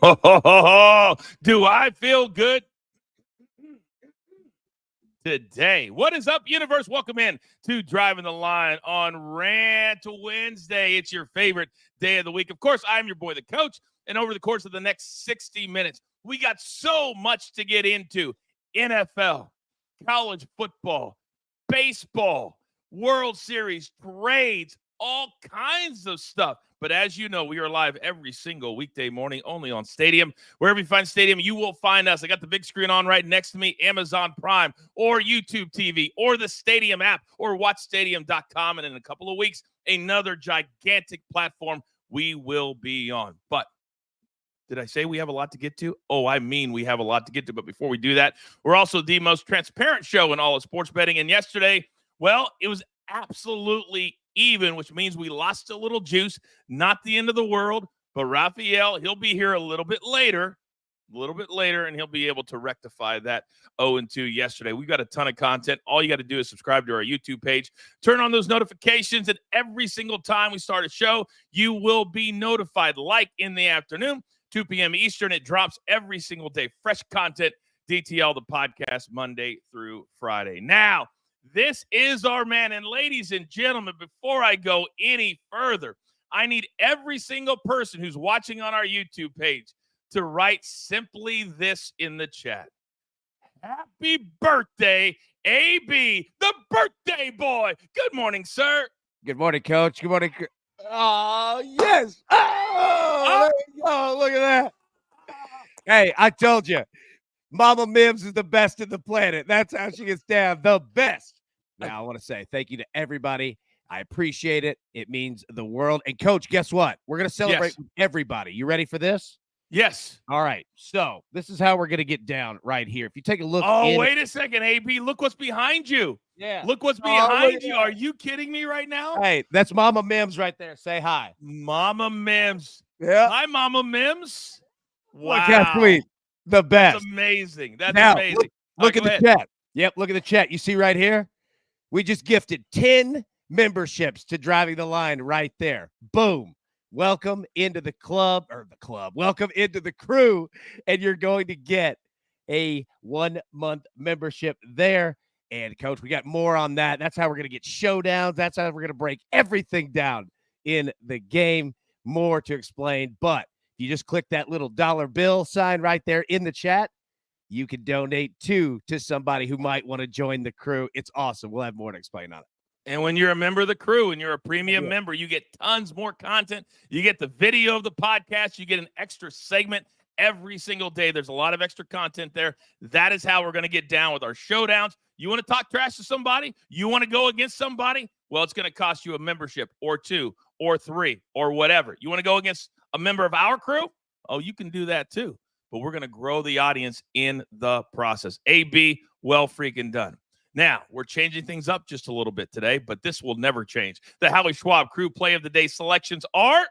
Do I feel good today? What is up, universe? Welcome in to Driving the Line on Rant Wednesday. It's your favorite day of the week. Of course, I'm your boy, the coach, and over the course of the next 60 minutes, we got so much to get into. NFL, college football, baseball, World Series, trades, all kinds of stuff. But as you know, we are live every single weekday morning only on Stadium. Wherever you find Stadium, you will find us. I got the big screen on right next to me, Amazon Prime or YouTube TV or the Stadium app or watchstadium.com. And in a couple of weeks, another gigantic platform we will be on. But did I say we have a lot to get to? Oh, I mean we have a lot to get to. But before we do that, we're also the most transparent show in all of sports betting. And yesterday, well, it was absolutely even, which means we lost a little juice. Not the end of the world, but Raphael, he'll be here a little bit later, and he'll be able to rectify that 0-2 yesterday. We've got a ton of content. All you got to do is subscribe to our YouTube page, turn on those notifications, and every single time we start a show, you will be notified. Like in the afternoon, 2 p.m. Eastern, it drops every single day. Fresh content, DTL, the podcast, Monday through Friday. Now, this is our man. And ladies and gentlemen, before I go any further, I need every single person who's watching on our YouTube page to write simply this in the chat. Happy birthday, AB, the birthday boy. Good morning, sir. Good morning, Coach. Good morning. Oh, yes. Oh, there you go. Look at that. Hey, I told you. Mama Mims is the best in the planet. That's how she gets down. The best. Now, I want to say thank you to everybody. I appreciate it. It means the world. And, Coach, guess what? We're going to celebrate with everybody. You ready for this? Yes. All right. So this is how we're going to get down right here. If you take a look. Oh, wait a second, AB. Look what's behind you. Yeah. Look what's behind you. Are you kidding me right now? Hey, that's Mama Mims right there. Say hi. Mama Mims. Yeah. Hi, Mama Mims. Wow. Look how sweet. The best. That's amazing. That's now, amazing. Look at the chat. Yep, look at the chat. You see right here? We just gifted 10 memberships to Driving the Line right there. Boom. Welcome into the club. Welcome into the crew. And you're going to get a 1-month membership there. And, Coach, we got more on that. That's how we're going to get showdowns. That's how we're going to break everything down in the game. More to explain. But you just click that little dollar bill sign right there in the chat. You can donate to somebody who might want to join the crew. It's awesome. We'll have more to explain on it. And when you're a member of the crew and you're a premium member, you get tons more content. You get the video of the podcast. You get an extra segment every single day. There's a lot of extra content there. That is how we're going to get down with our showdowns. You want to talk trash to somebody? You want to go against somebody? Well, it's going to cost you a membership or 2 or 3 or whatever. You want to go against a member of our crew? Oh, you can do that too. But we're going to grow the audience in the process. AB, well freaking done. Now, we're changing things up just a little bit today, but this will never change. The Howie Schwab crew play of the day selections are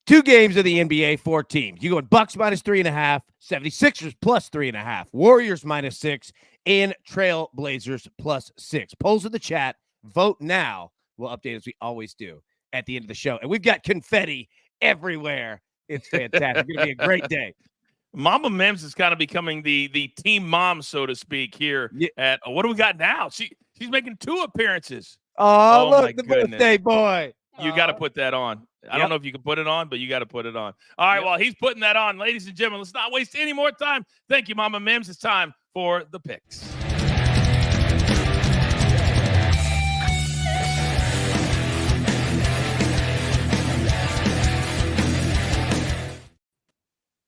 2 games of the NBA, 4 teams. You going Bucks -3.5, 76ers +3.5, Warriors -6, and Trailblazers +6. Polls in the chat. Vote now. We'll update as we always do at the end of the show. And we've got confetti everywhere. It's fantastic. It's going to be a great day. Mama Mims is kind of becoming the team mom, so to speak, here at what do we got now? She's making 2 appearances. Oh look, the birthday boy. You got to put that on. I don't know if you can put it on, but you got to put it on. All right, well, he's putting that on. Ladies and gentlemen, let's not waste any more time. Thank you, Mama Mims. It's time for the picks.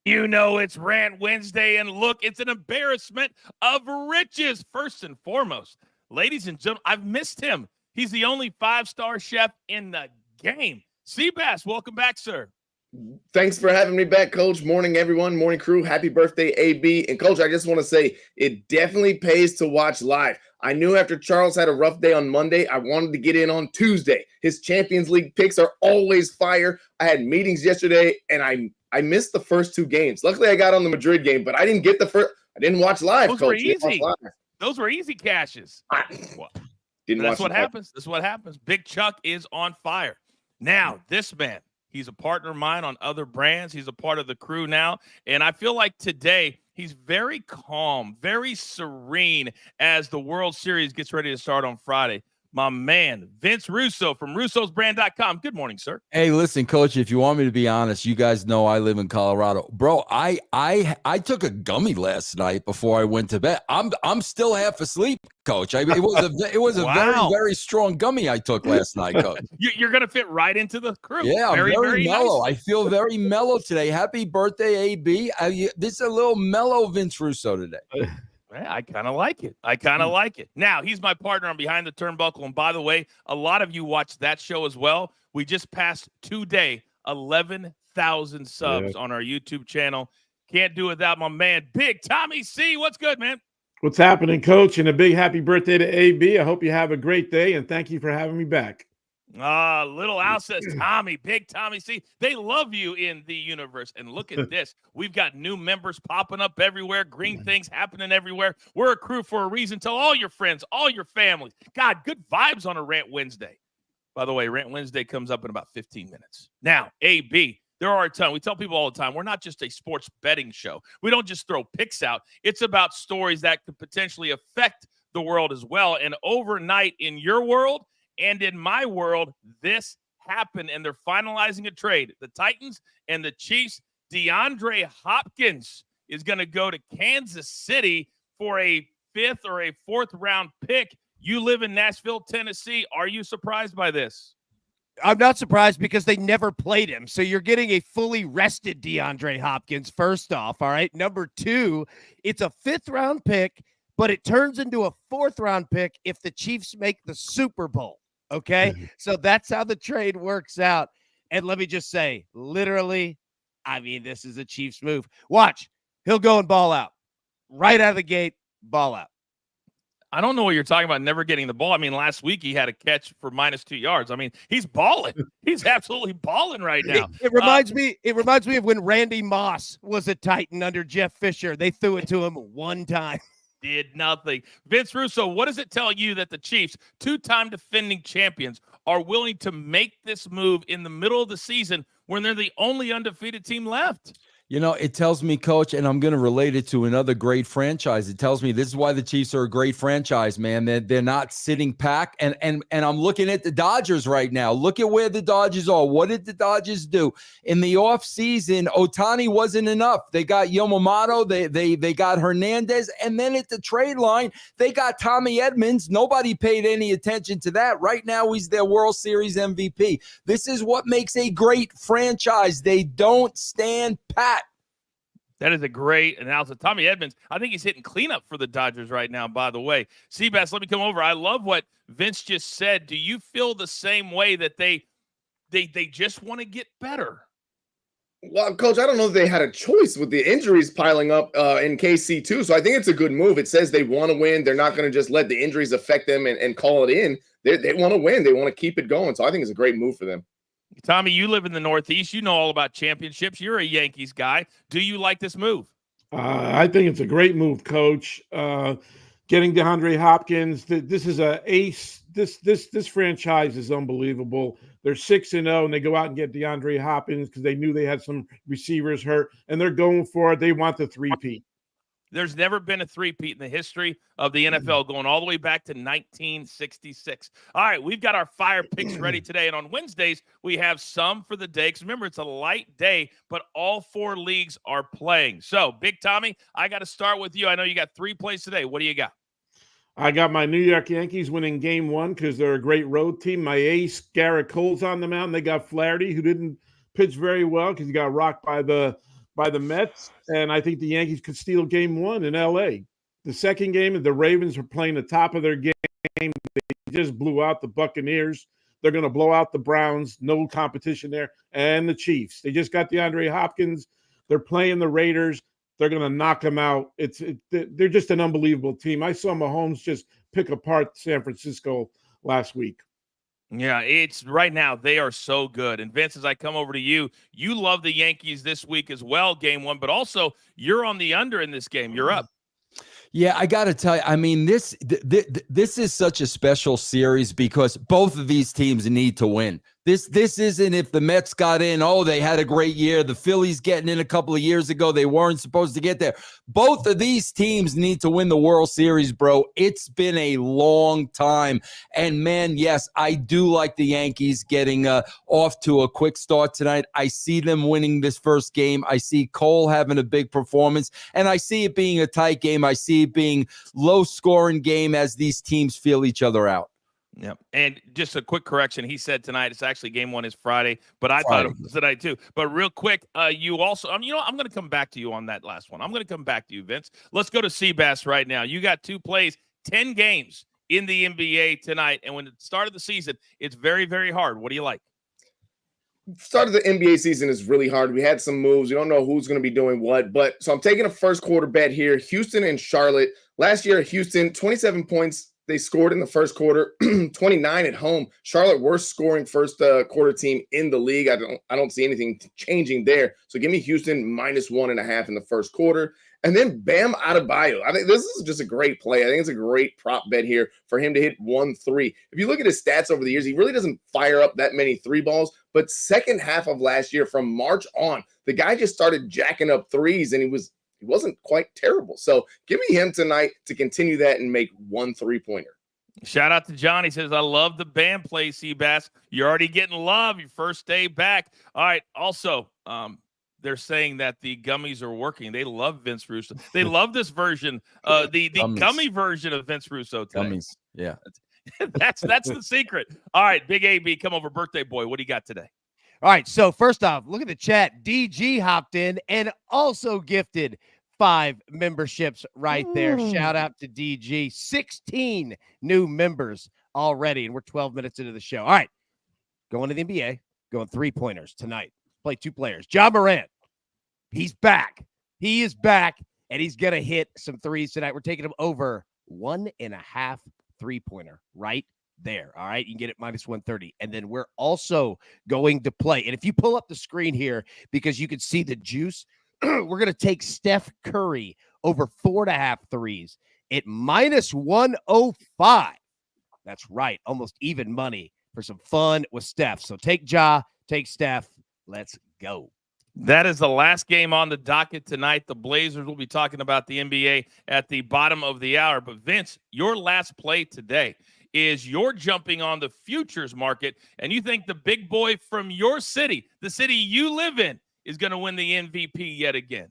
You know it's Rant Wednesday, and look, it's an embarrassment of riches. First and foremost, ladies and gentlemen, I've missed him. He's the only 5-star chef in the game. Seabass, welcome back, sir. Thanks for having me back, Coach. Morning, everyone. Morning, crew. Happy birthday, AB. And, Coach, I just want to say it definitely pays to watch live. I knew after Charles had a rough day on Monday, I wanted to get in on Tuesday. His Champions League picks are always fire. I had meetings yesterday, and I missed the first 2 games. Luckily, I got on the Madrid game, but I didn't get the first. I didn't watch live, Those Coach. were easy. Those were easy cashes. Didn't That's watch what happens. That's what happens. Big Chuck is on fire. Now, this man, He's a partner of mine on other brands. He's a part of the crew now. And I feel like today he's very calm, very serene as the World Series gets ready to start on Friday. My man, Vince Russo from russosbrand.com. Good morning, sir. Hey, listen, Coach, if you want me to be honest, you guys know I live in Colorado. Bro, I took a gummy last night before I went to bed. I'm still half asleep, Coach. It was a Wow. very strong gummy I took last night, Coach. You're going to fit right into the crew. Yeah, I'm very mellow. Nice. I feel very mellow today. Happy birthday, AB. This is a little mellow Vince Russo today. I kind of like it. Like it. Now, he's my partner on Behind the Turnbuckle. And by the way, a lot of you watch that show as well. We just passed today 11,000 subs on our YouTube channel. Can't do without my man, Big Tommy C. What's good, man? What's happening, Coach? And a big happy birthday to AB. I hope you have a great day, and thank you for having me back. Little Al says, Tommy, Big Tommy C. They love you in the universe. And look at this. We've got new members popping up everywhere. Green things happening everywhere. We're a crew for a reason. Tell all your friends, all your families. God, good vibes on a Rant Wednesday. By the way, Rant Wednesday comes up in about 15 minutes. Now, AB, there are a ton. We tell people all the time, we're not just a sports betting show. We don't just throw picks out. It's about stories that could potentially affect the world as well. And overnight in your world, and in my world, this happened, and they're finalizing a trade. The Titans and the Chiefs, DeAndre Hopkins is going to go to Kansas City for a 5th or a 4th round pick. You live in Nashville, Tennessee. Are you surprised by this? I'm not surprised because they never played him. So you're getting a fully rested DeAndre Hopkins, first off, all right? Number 2, it's a 5th round pick, but it turns into a 4th round pick if the Chiefs make the Super Bowl. Okay, so that's how the trade works out. And let me just say, literally, I mean, this is a Chiefs move. Watch, he'll go and ball out. Right out of the gate, ball out. I don't know what you're talking about, never getting the ball. I mean, last week he had a catch for -2 yards. I mean, he's balling. He's absolutely balling right now. It reminds me of when Randy Moss was a Titan under Jeff Fisher. They threw it to him one time. Did nothing. Vince Russo, what does it tell you that the Chiefs, 2-time defending champions, are willing to make this move in the middle of the season when they're the only undefeated team left? You know, it tells me, Coach, and I'm going to relate it to another great franchise. It tells me this is why the Chiefs are a great franchise, man. They're not sitting back. And I'm looking at the Dodgers right now. Look at where the Dodgers are. What did the Dodgers do? In the offseason, Ohtani wasn't enough. They got Yamamoto. They got Hernandez. And then at the trade line, they got Tommy Edmonds. Nobody paid any attention to that. Right now, he's their World Series MVP. This is what makes a great franchise. They don't stand pat. That is a great analysis. Tommy Edmonds, I think he's hitting cleanup for the Dodgers right now, by the way. Seabass, let me come over. I love what Vince just said. Do you feel the same way that they just want to get better? Well, Coach, I don't know if they had a choice with the injuries piling up in KC too. So I think it's a good move. It says they want to win. They're not going to just let the injuries affect them and call it in. They want to win. They want to keep it going. So I think it's a great move for them. Tommy, you live in the Northeast. You know all about championships. You're a Yankees guy. Do you like this move? I think it's a great move, Coach. Getting DeAndre Hopkins. This is a ace. This franchise is unbelievable. They're 6-0, and they go out and get DeAndre Hopkins because they knew they had some receivers hurt, and they're going for it. They want the three-peat. There's never been a three-peat in the history of the NFL, going all the way back to 1966. All right, we've got our fire picks ready today, and on Wednesdays, we have some for the day. Because remember, it's a light day, but all 4 leagues are playing. So, Big Tommy, I got to start with you. I know you got 3 plays today. What do you got? I got my New York Yankees winning game 1 because they're a great road team. My ace, Garrett Cole's on the mound. They got Flaherty, who didn't pitch very well because he got rocked by the Mets, and I think the Yankees could steal game 1 in L.A. The second game, the Ravens are playing the top of their game. They just blew out the Buccaneers. They're going to blow out the Browns. No competition there. And the Chiefs. They just got DeAndre Hopkins. They're playing the Raiders. They're going to knock them out. They're just an unbelievable team. I saw Mahomes just pick apart San Francisco last week. Yeah, it's right now. They are so good. And Vince, as I come over to you, you love the Yankees this week as well, game 1, but also you're on the under in this game. You're up. Yeah, I got to tell you, I mean, this is such a special series because both of these teams need to win. This isn't if the Mets got in, oh, they had a great year. The Phillies getting in a couple of years ago, they weren't supposed to get there. Both of these teams need to win the World Series, bro. It's been a long time. And, man, yes, I do like the Yankees getting off to a quick start tonight. I see them winning this first game. I see Cole having a big performance, and I see it being a tight game. I see it being low-scoring game as these teams feel each other out. Yeah. And just a quick correction. He said tonight. It's actually game one is Friday, but I thought it was tonight too. But real quick, you also, I'm going to come back to you on that last one. I'm going to come back to you, Vince. Let's go to Seabass right now. You got 2 plays, 10 games in the NBA tonight. And when it started the season, it's very, very hard. What do you like? Start of the NBA season is really hard. We had some moves. We don't know who's going to be doing what, but so I'm taking a first quarter bet here. Houston and Charlotte. Last year, Houston, 27 points. They scored in the first quarter, 29 at home. Charlotte, worst scoring first quarter team in the league. I don't see anything changing there. So give me Houston -1.5 in the first quarter. And then Bam Adebayo. I think this is just a great play. I think it's a great prop bet here for him to hit 1-3. If you look at his stats over the years, he really doesn't fire up that many 3 balls. But second half of last year, from March on, the guy just started jacking up threes, and he wasn't quite terrible. So give me him tonight to continue that and make 1 3-pointer. Shout out to John. He says, I love the band play, Seabass. You're already getting love your first day back. All right. Also, they're saying that the gummies are working. They love Vince Russo. They love this version, the gummy version of Vince Russo today. Gummies. Yeah. That's the secret. All right, Big AB, come over, birthday boy. What do you got today? All right, so first off, look at the chat. DG hopped in and also gifted 5 memberships right there. Shout out to DG. 16 new members already, and we're 12 minutes into the show. All right, going to the NBA, going 3-pointers tonight. Play 2 players. Ja Morant, he's back. He is back, and he's going to hit some threes tonight. We're taking him over 1.5 3-pointer right there. All right, you can get it -130. And then we're also going to play. And if you pull up the screen here, because you can see the juice, we're going to take Steph Curry over 4.5 threes at -105. That's right. Almost even money for some fun with Steph. So take Ja, take Steph. Let's go. That is the last game on the docket tonight. The Blazers will be talking about the NBA at the bottom of the hour. But Vince, your last play today is you're jumping on the futures market, and you think the big boy from your city, the city you live in, is going to win the MVP yet again.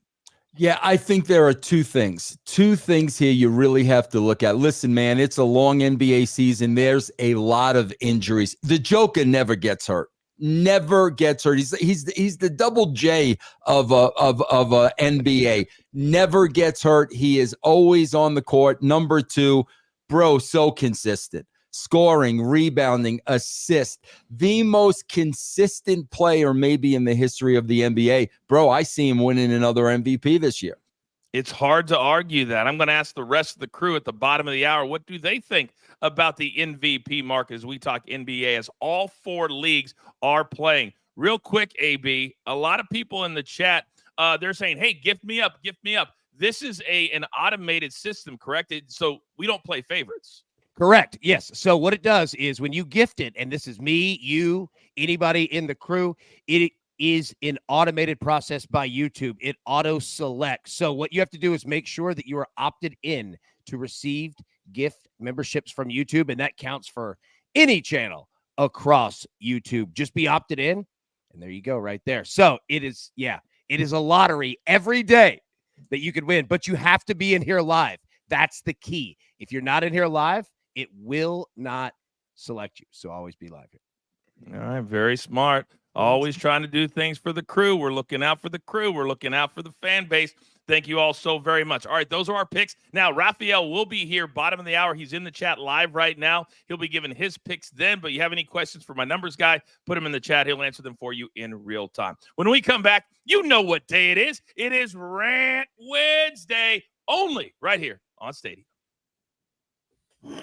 Yeah, I think there are 2 things. 2 things here you really have to look at. Listen, man, it's a long NBA season. There's a lot of injuries. The Joker never gets hurt. Never gets hurt. He's the double J of NBA. Never gets hurt. He is always on the court. Number 2, bro, so consistent. Scoring, rebounding, assist. The most consistent player maybe in the history of the NBA. Bro, I see him winning another MVP this year. It's hard to argue that. I'm going to ask the rest of the crew at the bottom of the hour, what do they think about the MVP market as we talk NBA, as all 4 leagues are playing? Real quick, AB, a lot of people in the chat, they're saying, hey, gift me up, gift me up. This is an automated system, correct? So we don't play favorites. Correct. Yes. So what it does is when you gift it, and this is me, you, anybody in the crew, it is an automated process by YouTube. It auto selects. So what you have to do is make sure that you are opted in to received gift memberships from YouTube, and that counts for any channel across YouTube. Just be opted in, and there you go right there. So it is a lottery every day that you could win, but you have to be in here live. That's the key. If you're not in here live, it will not select you. So always be live here. All right. Very smart. Always trying to do things for the crew. We're looking out for the crew. We're looking out for the fan base. Thank you all so very much. All right, those are our picks. Now, Raphael will be here bottom of the hour. He's in the chat live right now. He'll be giving his picks then, but you have any questions for my numbers guy, put them in the chat. He'll answer them for you in real time. When we come back, you know what day it is. It is Rant Wednesday, only right here on Stadium. All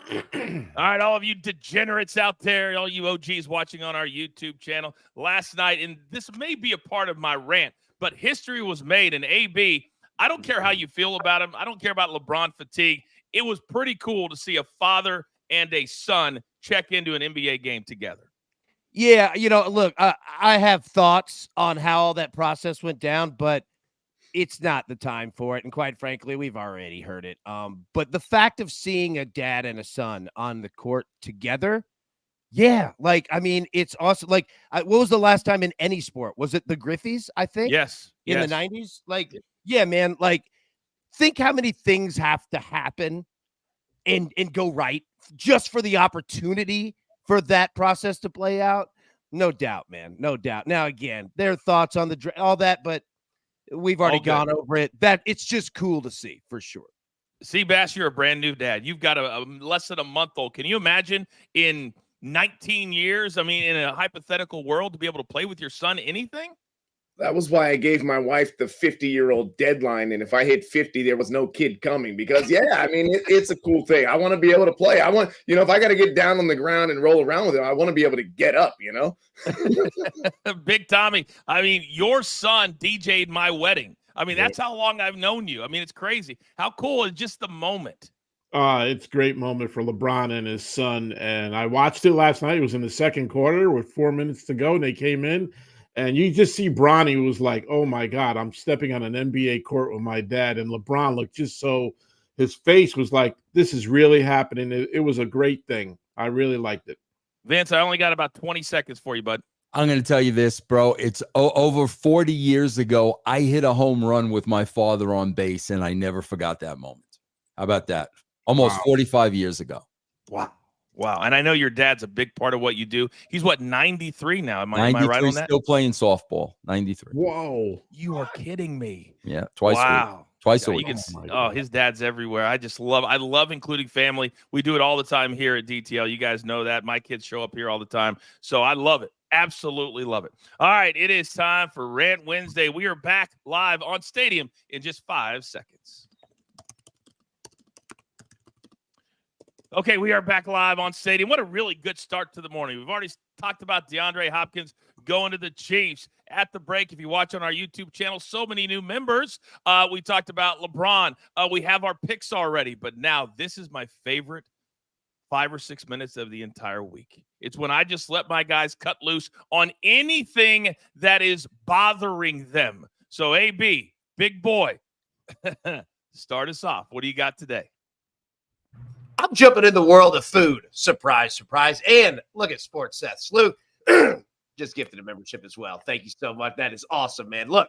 right, all of you degenerates out there, all you OGs watching on our YouTube channel, last night, and this may be a part of my rant, but history was made, and AB, I don't care how you feel about him. I don't care about LeBron fatigue. It was pretty cool to see a father and a son check into an NBA game together. Yeah, look, I have thoughts on how all that process went down, but it's not the time for it. And quite frankly, we've already heard it. But the fact of seeing a dad and a son on the court together, yeah, it's awesome. What was the last time in any sport? Was it the Griffeys, I think? Yes. In the 90s? Yeah, man, think how many things have to happen and go right just for the opportunity for that process to play out. No doubt, man. No doubt. Now, again, their thoughts on all that, but we've already gone over it. That it's just cool to see for sure. Seabass, you're a brand new dad. You've got a less than a month old. Can you imagine in 19 years, in a hypothetical world, to be able to play with your son anything? That was why I gave my wife the 50-year-old deadline. And if I hit 50, there was no kid coming because, it's a cool thing. I want to be able to play. I want, if I got to get down on the ground and roll around with him, I want to be able to get up, Big Tommy, your son DJ'd my wedding. That's how long I've known you. It's crazy. How cool is just the moment? It's a great moment for LeBron and his son. And I watched it last night. It was in the second quarter with 4 minutes to go, and they came in. And you just see Bronny was like, oh, my God, I'm stepping on an NBA court with my dad. And LeBron looked his face was like, this is really happening. It was a great thing. I really liked it. Vince, I only got about 20 seconds for you, bud. I'm going to tell you this, bro. It's over 40 years ago. I hit a home run with my father on base, and I never forgot that moment. How about that? Almost 45 years ago. Wow. And I know your dad's a big part of what you do. He's 93 now. Am I right on that? Still playing softball. 93. Whoa. You are kidding me. Yeah. Twice a week. Twice a week. His dad's everywhere. I love including family. We do it all the time here at DTL. You guys know that. My kids show up here all the time. So I love it. Absolutely love it. All right. It is time for Rant Wednesday. We are back live on Stadium in just 5 seconds. Okay, we are back live on Stadium. What a really good start to the morning. We've already talked about DeAndre Hopkins going to the Chiefs. At the break, if you watch on our YouTube channel, so many new members. We talked about LeBron. We have our picks already, but now this is my favorite 5 or 6 minutes of the entire week. It's when I just let my guys cut loose on anything that is bothering them. So, AB, big boy, start us off. What do you got today? I'm jumping in the world of food. Surprise, surprise. And look at Sports Seth. Slew just gifted a membership as well. Thank you so much. That is awesome, man. Look,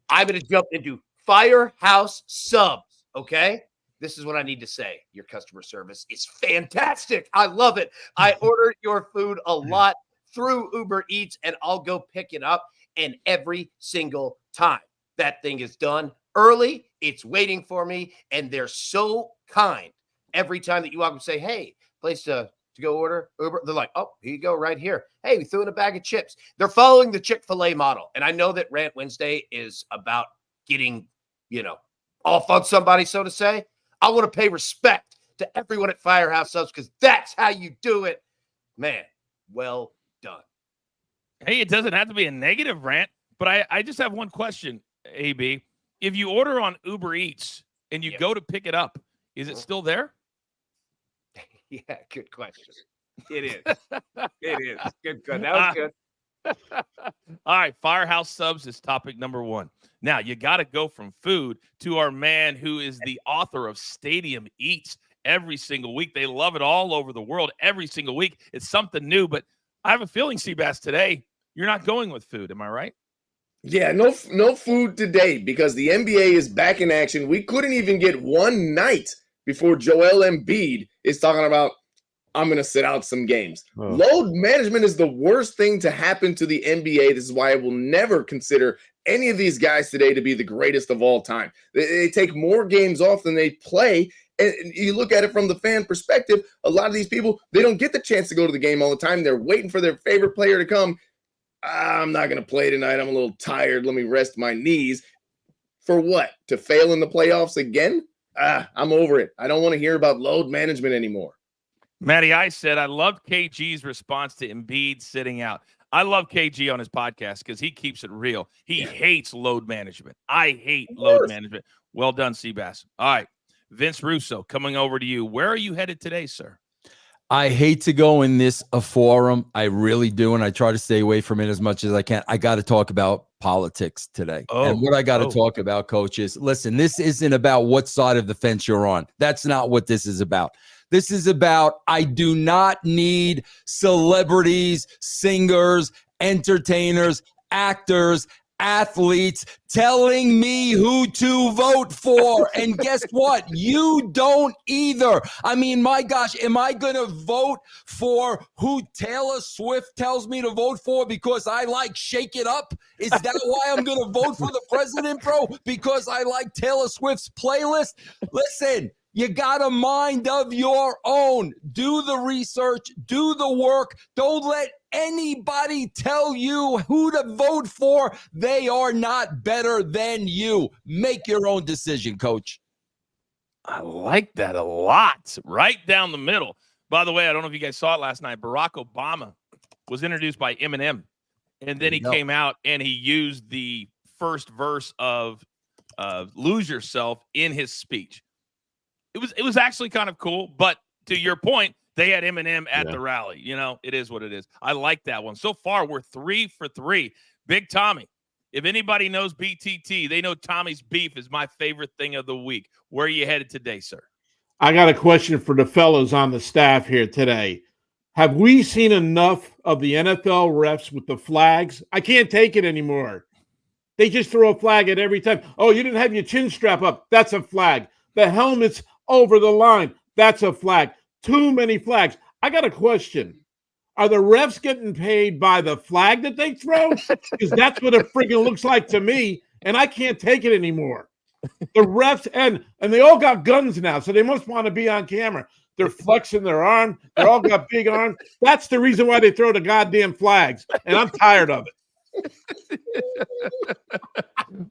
I'm going to jump into Firehouse Subs, okay? This is what I need to say. Your customer service is fantastic. I love it. I order your food a lot through Uber Eats, and I'll go pick it up. And every single time that thing is done early, it's waiting for me, and they're so kind. Every time that you walk up and say, hey, place to go order Uber, they're like, oh, here you go right here. Hey, we threw in a bag of chips. They're following the Chick-fil-A model. And I know that Rant Wednesday is about getting, off on somebody, so to say. I want to pay respect to everyone at Firehouse Subs because that's how you do it. Man, well done. Hey, it doesn't have to be a negative rant, but I just have one question, AB. If you order on Uber Eats and you go to pick it up, is it still there? Yeah, good question. It is. It is. Good. That was good. All right, Firehouse Subs is topic number 1. Now, you got to go from food to our man who is the author of Stadium Eats every single week. They love it all over the world every single week. It's something new, but I have a feeling, Seabass, today you're not going with food. Am I right? Yeah, no food today because the NBA is back in action. We couldn't even get one night before Joel Embiid is talking about, I'm going to sit out some games. Oh. Load management is the worst thing to happen to the NBA. This is why I will never consider any of these guys today to be the greatest of all time. They take more games off than they play. And you look at it from the fan perspective, a lot of these people, they don't get the chance to go to the game all the time. They're waiting for their favorite player to come. I'm not going to play tonight. I'm a little tired. Let me rest my knees. For what? To fail in the playoffs again? I'm over it. I don't want to hear about load management anymore. Matty Ice said, I loved KG's response to Embiid sitting out. I love KG on his podcast because he keeps it real. He hates load management. I hate load management. Well done, Seabass. All right. Vince Russo, coming over to you. Where are you headed today, sir? I hate to go in this a forum. I really do. And I try to stay away from it as much as I can. I got to talk about politics today. And what I got to talk about, Coach, is listen, this isn't about what side of the fence you're on. That's not what this is about. This is about, I do not need celebrities, singers, entertainers, actors, athletes telling me who to vote for. And guess what? You don't either. I mean, my gosh, am I going to vote for who Taylor Swift tells me to vote for because I like Shake It Up? Is that why I'm going to vote for the president, bro? Because I like Taylor Swift's playlist? Listen, you got a mind of your own. Do the research, do the work. Don't let anybody tell you who to vote for. They are not better than you. Make your own decision, Coach. I like that a lot. Right down the middle. By the way, I don't know if you guys saw it last night. Barack Obama was introduced by Eminem, and then he came out and he used the first verse of Lose Yourself in his speech. It was actually kind of cool, but to your point, they had Eminem at the rally. You know, it is what it is. I like that one. So far, we're 3 for 3. Big Tommy. If anybody knows BTT, they know Tommy's beef is my favorite thing of the week. Where are you headed today, sir? I got a question for the fellows on the staff here today. Have we seen enough of the NFL refs with the flags? I can't take it anymore. They just throw a flag at every time. Oh, you didn't have your chin strap up. That's a flag. The helmet's over the line. That's a flag. Too many flags. I got a question. Are the refs getting paid by the flag that they throw? Because that's what it friggin' looks like to me, and I can't take it anymore. The refs, and they all got guns now, so they must want to be on camera. They're flexing their arm. They all got big arms. That's the reason why they throw the goddamn flags, and I'm tired of it.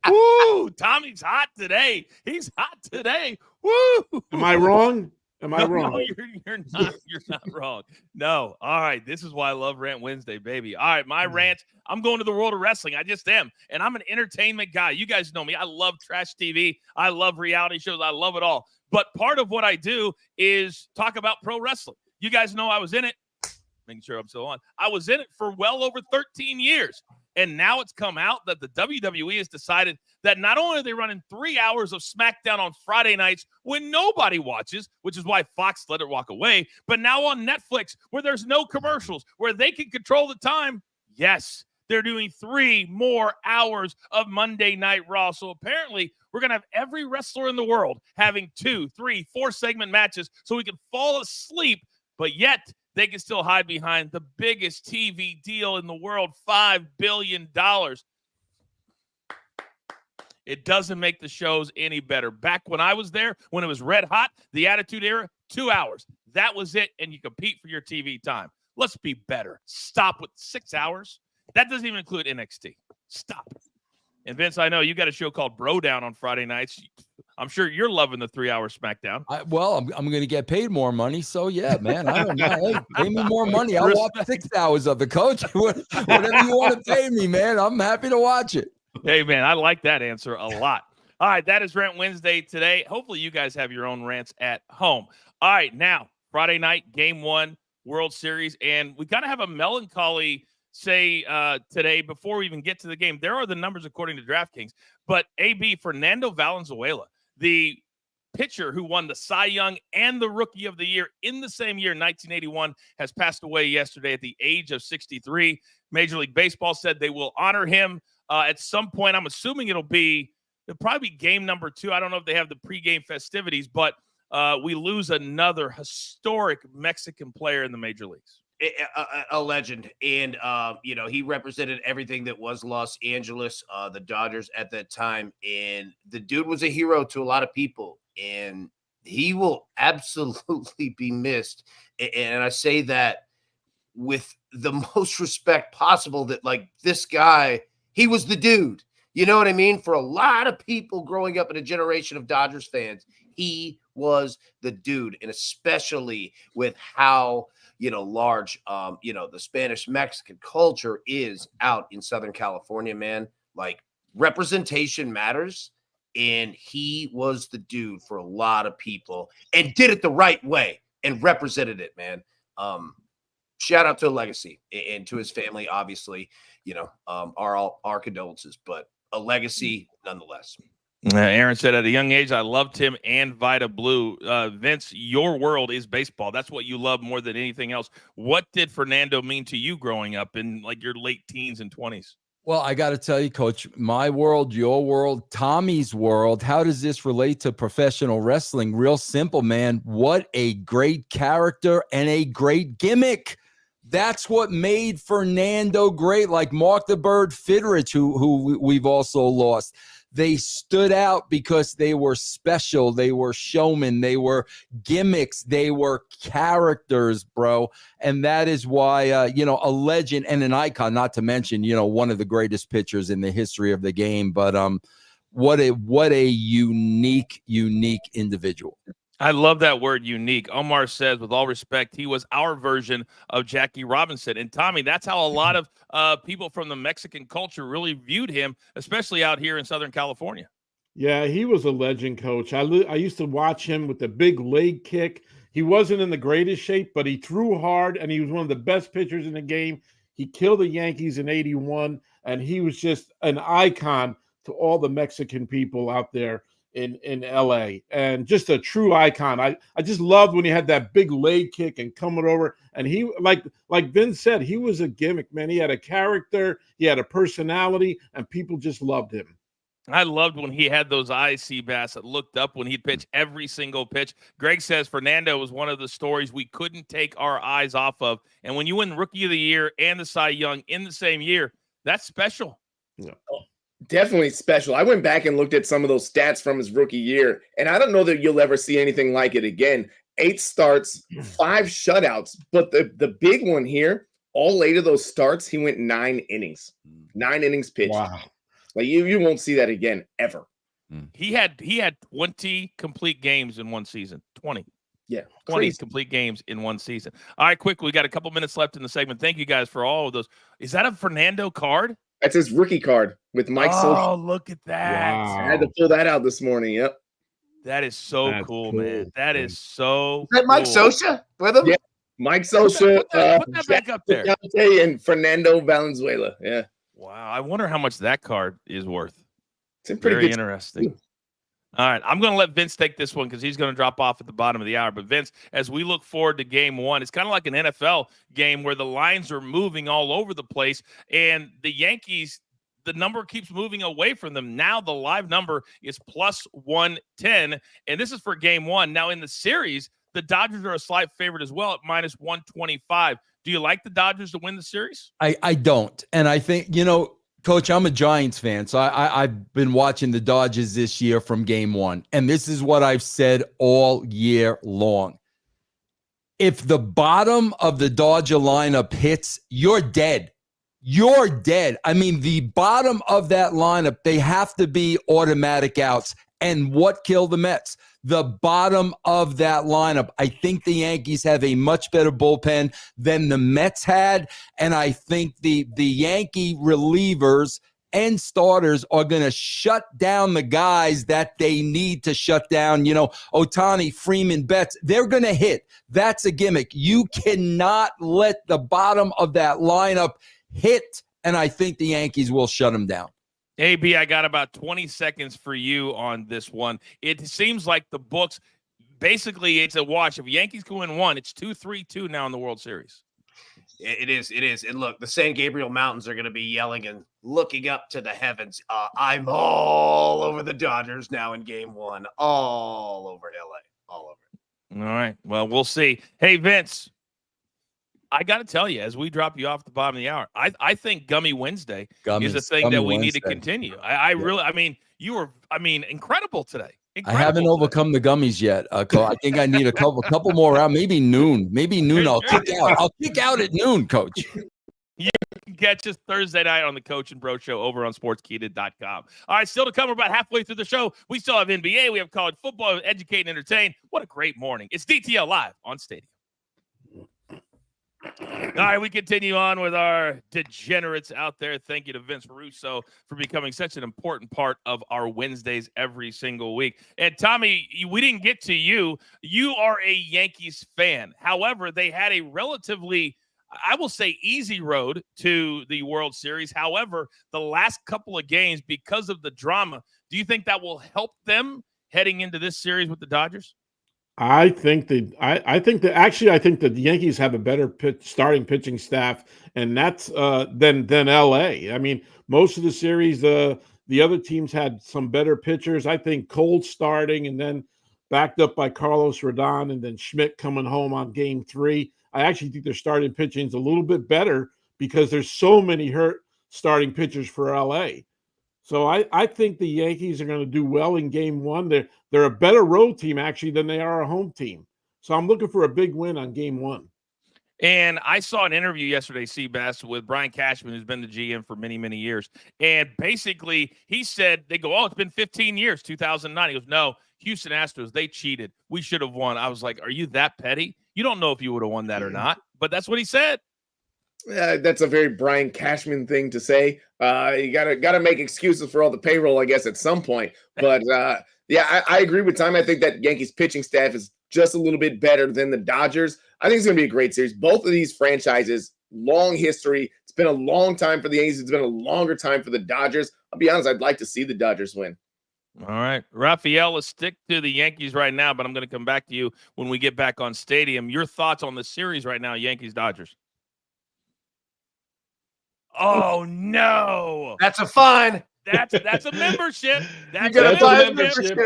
Woo! Tommy's hot today. He's hot today. Woo! Am I wrong? Am I wrong? No, you're not. You're not wrong. No. All right. This is why I love Rant Wednesday, baby. All right, my rant. I'm going to the world of wrestling. I just am, and I'm an entertainment guy. You guys know me. I love trash TV. I love reality shows. I love it all. But part of what I do is talk about pro wrestling. You guys know I was in it. Making sure I'm still on. I was in it for well over 13 years. And now it's come out that the WWE has decided that not only are they running 3 hours of SmackDown on Friday nights when nobody watches, which is why Fox let it walk away, but now on Netflix where there's no commercials, where they can control the time, yes, they're doing 3 more hours of Monday Night Raw. So apparently we're going to have every wrestler in the world having 2, 3, 4 segment matches so we can fall asleep, but yet they can still hide behind the biggest TV deal in the world, $5 billion. It doesn't make the shows any better. Back when I was there, when it was red hot, the Attitude Era, 2 hours. That was it, and you compete for your TV time. Let's be better. Stop with 6 hours. That doesn't even include NXT. Stop. And Vince, I know you got a show called Bro Down on Friday nights. I'm sure you're loving the 3-hour SmackDown. I'm going to get paid more money. So, yeah, man, I don't know. Hey, pay me more money. I'll watch 6 hours of it, Coach. Whatever you want to pay me, man, I'm happy to watch it. Hey, man, I like that answer a lot. All right, that is Rant Wednesday today. Hopefully you guys have your own rants at home. All right, now, Friday night, Game 1, World Series, and we got to have a melancholy say today before we even get to the game. There are the numbers according to DraftKings, but AB, Fernando Valenzuela, the pitcher who won the Cy Young and the Rookie of the Year in the same year, 1981, has passed away yesterday at the age of 63. Major League Baseball said they will honor him at some point. I'm assuming it'll probably be game number 2. I don't know if they have the pregame festivities, but we lose another historic Mexican player in the major leagues. A legend, and he represented everything that was Los Angeles, the Dodgers at that time, and the dude was a hero to a lot of people, and he will absolutely be missed. And I say that with the most respect possible, that like this guy, he was the dude. You know what I mean? For a lot of people growing up in a generation of Dodgers fans, he was the dude, and especially with how large, the Spanish-Mexican culture is out in Southern California, man. Like, representation matters, and he was the dude for a lot of people and did it the right way and represented it, man. Shout out to legacy and to his family, obviously, our condolences, but a legacy nonetheless. Aaron said, at a young age, I loved him and Vida Blue. Vince, your world is baseball. That's what you love more than anything else. What did Fernando mean to you growing up in like your late teens and 20s? Well, I got to tell you, Coach, my world, your world, Tommy's world, how does this relate to professional wrestling? Real simple, man. What a great character and a great gimmick. That's what made Fernando great, like Mark the Bird Fidrich, who we've also lost. They stood out because they were special. They were showmen. They were gimmicks. They were characters, bro. And that is why, a legend and an icon, not to mention, one of the greatest pitchers in the history of the game. But what a unique individual. I love that word, unique. Omar says, with all respect, he was our version of Jackie Robinson. And Tommy, that's how a lot of people from the Mexican culture really viewed him, especially out here in Southern California. Yeah, he was a legend, Coach. I used to watch him with the big leg kick. He wasn't in the greatest shape, but he threw hard, and he was one of the best pitchers in the game. He killed the Yankees in '81, and he was just an icon to all the Mexican people out there in LA, and just a true icon. I just loved when he had that big leg kick and coming over, and he like Vince said, he was a gimmick, man. He had a character, he had a personality, and people just loved him. I loved when he had those eyes, Seabass, that looked up when he'd pitch every single pitch. Greg says Fernando was one of the stories we couldn't take our eyes off of, and when you win Rookie of the Year and the Cy Young in the same year, that's special. Yeah. Definitely special. I went back and looked at some of those stats from his rookie year, and I don't know that you'll ever see anything like it again. 8 starts, 5 shutouts, but the big one here, all 8 of those starts, he went 9 innings. 9 innings pitched. Wow. Like you won't see that again ever. He had 20 complete games in one season. 20. Yeah. 20 Crazy. complete games in one season. All right, quickly, we got a couple minutes left in the segment. Thank you guys for all of those. Is that a Fernando card? That's his rookie card with Mike Socha. Oh, look at that. Wow. I had to pull that out this morning. Yep. That is so That's cool, cool. man. That is so Is that Mike cool. Socha with him? Yeah. Mike Socha, Put that back up there. Dante, and Fernando Valenzuela. Yeah. Wow. I wonder how much that card is worth. It's in pretty Very good. interesting. All right, I'm going to let Vince take this one because he's going to drop off at the bottom of the hour. But Vince, as we look forward to game 1, it's kind of like an NFL game where the lines are moving all over the place, and the Yankees, the number keeps moving away from them. Now the live number is plus 110, and this is for game 1. Now in the series, the Dodgers are a slight favorite as well at minus 125. Do you like the Dodgers to win the series? I don't. And I think, Coach, I'm a Giants fan, so I've been watching the Dodgers this year from game 1. And this is what I've said all year long. If the bottom of the Dodger lineup hits, you're dead. You're dead. I mean, the bottom of that lineup, they have to be automatic outs. And what killed the Mets? The bottom of that lineup. I think the Yankees have a much better bullpen than the Mets had. And I think the Yankee relievers and starters are going to shut down the guys that they need to shut down. Ohtani, Freeman, Betts, they're going to hit. That's a gimmick. You cannot let the bottom of that lineup hit. And I think the Yankees will shut them down. AB, I got about 20 seconds for you on this one. It seems like the books, basically it's a wash. If Yankees can win 1, it's 2-3-2 now in the World Series. It is. And look, the San Gabriel Mountains are going to be yelling and looking up to the heavens. I'm all over the Dodgers now in game 1. All over LA. All over. All right. Well, we'll see. Hey, Vince, I got to tell you, as we drop you off at the bottom of the hour, I think Gummy Wednesday is a thing that we need to continue. You were incredible today. I haven't overcome the gummies yet. I think I need a couple more out. Maybe noon. I'll kick out. I'll kick out at noon, Coach. You can catch us Thursday night on the Coach and Bro Show over on sportskeeda.com. All right, still to come. We're about halfway through the show. We still have NBA. We have college football, educate and entertain. What a great morning. It's DTL Live on Stadium. All right, we continue on with our degenerates out there. Thank you to Vince Russo for becoming such an important part of our Wednesdays every single week. And Tommy, we didn't get to you. You are a Yankees fan. However, they had a relatively, I will say, easy road to the World Series. However, the last couple of games, because of the drama, do you think that will help them heading into this series with the Dodgers? I think the Yankees have a better starting pitching staff, and that's than LA. I mean, most of the series, the other teams had some better pitchers. I think Cole starting and then backed up by Carlos Rodon and then Schmidt coming home on game 3. I actually think their starting pitching is a little bit better because there's so many hurt starting pitchers for LA. So I think the Yankees are going to do well in game 1. They're a better road team, actually, than they are a home team. So I'm looking for a big win on game 1. And I saw an interview yesterday, Seabass, with Brian Cashman, who's been the GM for many, many years. And basically, he said, they go, it's been 15 years, 2009. He goes, no, Houston Astros, they cheated. We should have won. I was like, are you that petty? You don't know if you would have won that or not. But that's what he said. That's a very Brian Cashman thing to say. You gotta make excuses for all the payroll, I guess, at some point. But yeah, I agree with Tom. I think that Yankees pitching staff is just a little bit better than the Dodgers. I think it's gonna be a great series. Both of these franchises, long history. It's been a long time for the Yankees. It's been a longer time for the Dodgers. I'll be honest, I'd like to see the Dodgers win. All right. Raphael, let's stick to the Yankees right now, but I'm going to come back to you when we get back on Stadium. Your thoughts on the series right now, Yankees-Dodgers? Oh no! That's a fine. That's a membership. That's You gotta buy a membership.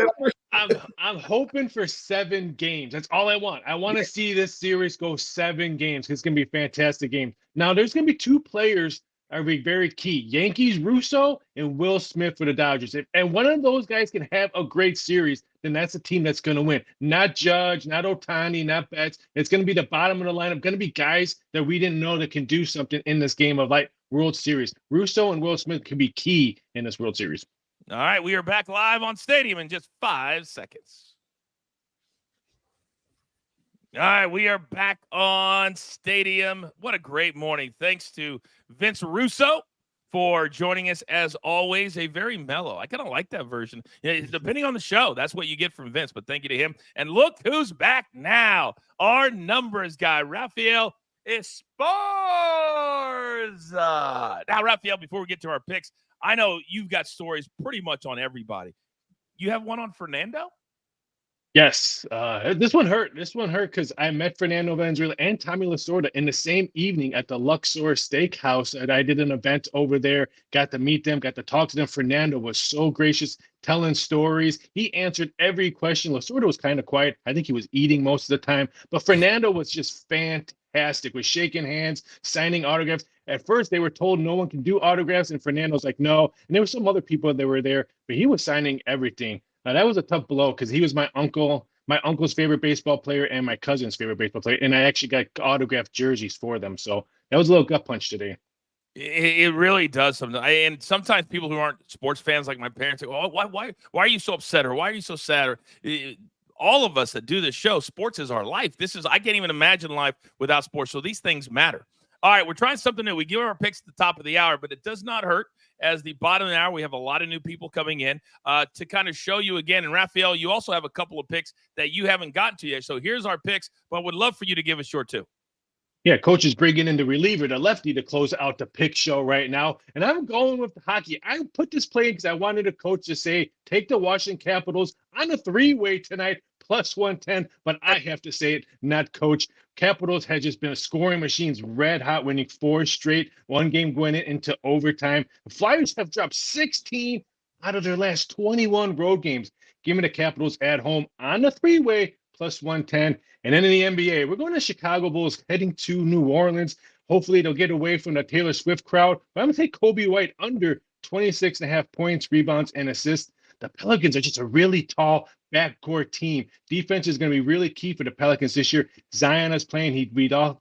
I'm hoping for 7 games. That's all I want. I want to see this series go 7 games. It's gonna be a fantastic game. Now there's gonna be 2 players that are be very key. Yankees Russo and Will Smith for the Dodgers. And one of those guys can have a great series, then that's a team that's going to win. Not Judge, not Ohtani, not Betts. It's going to be the bottom of the lineup. Going to be guys that we didn't know that can do something in this game of like World Series. Russo and Will Smith can be key in this World Series. All right, we are back live on Stadium in just 5 seconds. All right, we are back on Stadium. What a great morning. Thanks to Vince Russo for joining us as always. A very mellow. I kind of like that version. Depending on the show, that's what you get from Vince, but thank you to him. And look who's back now. Our numbers guy, Raphael Esparza. Now, Raphael, before we get to our picks, I know you've got stories pretty much on everybody. You have one on Fernando? Yes, this one hurt. This one hurt because I met Fernando Valenzuela and Tommy Lasorda in the same evening at the Luxor Steakhouse, and I did an event over there. Got to meet them, got to talk to them. Fernando was so gracious, telling stories. He answered every question. Lasorda was kind of quiet. I think he was eating most of the time, but Fernando was just fantastic. Was shaking hands, signing autographs. At first, they were told no one can do autographs, and Fernando's like, no. And there were some other people that were there, but he was signing everything. Now, that was a tough blow because he was my uncle's favorite baseball player and my cousin's favorite baseball player, and I actually got autographed jerseys for them. So that was a little gut punch today. It really does sometimes. And sometimes people who aren't sports fans, like my parents, say, "Oh, why are you so upset?" or "Why are you so sad?" Or all of us that do this show, sports is our life. I can't even imagine life without sports. So these things matter. All right, we're trying something new. We give our picks at the top of the hour, but it does not hurt. As the bottom of the hour, we have a lot of new people coming in to kind of show you again. And Raphael, you also have a couple of picks that you haven't gotten to yet. So here's our picks, but would love for you to give us your two. Yeah, coach is bringing in the reliever, the lefty, to close out the pick show right now. And I'm going with the hockey. I put this play because I wanted a coach to say, take the Washington Capitals on a 3-way tonight, plus 110. But I have to say it, not coach. Capitals has just been a scoring machines, red hot, winning 4 straight, 1 game going into overtime. The Flyers have dropped 16 out of their last 21 road games. Give me the Capitals at home on the 3-way, plus 110. And then in the NBA, we're going to Chicago Bulls heading to New Orleans. Hopefully they'll get away from the Taylor Swift crowd. But I'm going to take Kobe White under 26.5 points, rebounds, and assists. The Pelicans are just a really tall backcourt team. Defense is going to be really key for the Pelicans this year. Zion is playing.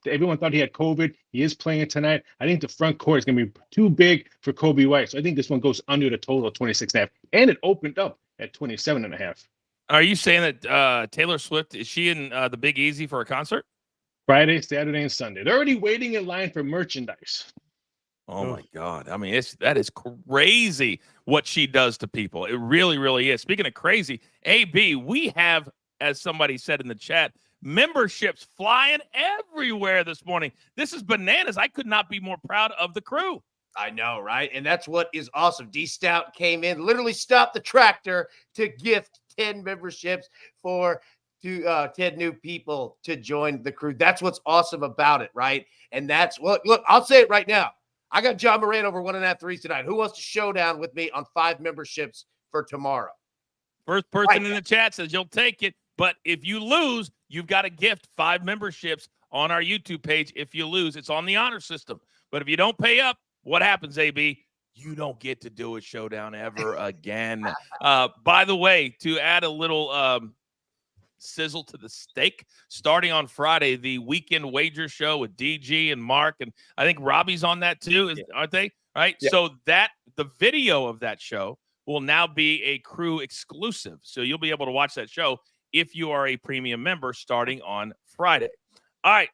Everyone thought he had COVID. He is playing tonight. I think the front court is going to be too big for Kobe White. So I think this one goes under the total of 26.5. And it opened up at 27.5. Are you saying that Taylor Swift, is she in the Big Easy for a concert? Friday, Saturday, and Sunday. They're already waiting in line for merchandise. Oh my God. I mean, that is crazy what she does to people. It really, really is. Speaking of crazy, AB, we have, as somebody said in the chat, memberships flying everywhere this morning. This is bananas. I could not be more proud of the crew. I know, right? And that's what is awesome. D Stout came in, literally stopped the tractor to gift 10 memberships for 10 new people to join the crew. That's what's awesome about it, right? And that's what, look, I'll say it right now. I got John Moran over 1.5 threes tonight. Who wants to showdown with me on 5 memberships for tomorrow? First person in the chat says you'll take it, but if you lose, you've got to gift 5 memberships on our YouTube page. If you lose, it's on the honor system. But if you don't pay up, what happens, AB? You don't get to do a showdown ever again. By the way, to add a little sizzle to the steak, starting on Friday, the weekend wager show with DG and Mark, and I think Robbie's on that too, aren't they? Right. Yeah. So the video of that show will now be a crew exclusive. So you'll be able to watch that show if you are a premium member starting on Friday. All right.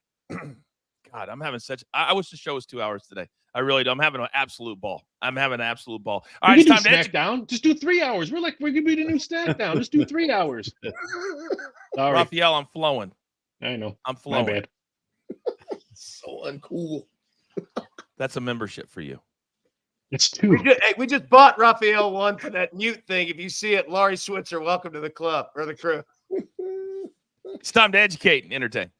God, I'm having I wish the show was 2 hours today. I really do. I'm having an absolute ball. All right, it's time to SmackDown. Just do 3 hours. We're gonna be the new SmackDown. Just do 3 hours. Sorry. Raphael, I'm flowing. I know. I'm flowing. My bad. So uncool. That's a membership for you. It's 2. We just bought Raphael one for that mute thing. If you see it, Laurie Switzer, welcome to the club or the crew. It's time to educate and entertain.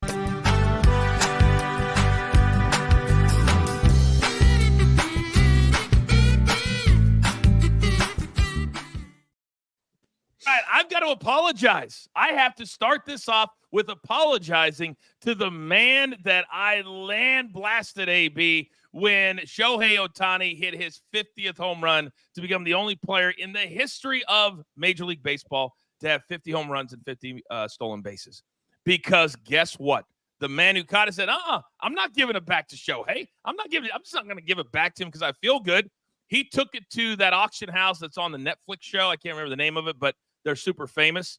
All right, I've got to apologize. I have to start this off with apologizing to the man that I land blasted, AB, when Shohei Ohtani hit his 50th home run to become the only player in the history of Major League Baseball to have 50 home runs and 50 stolen bases. Because guess what? The man who caught it said, I'm not giving it back to Shohei. I'm just not going to give it back to him because I feel good. He took it to that auction house that's on the Netflix show. I can't remember the name of it, but they're super famous.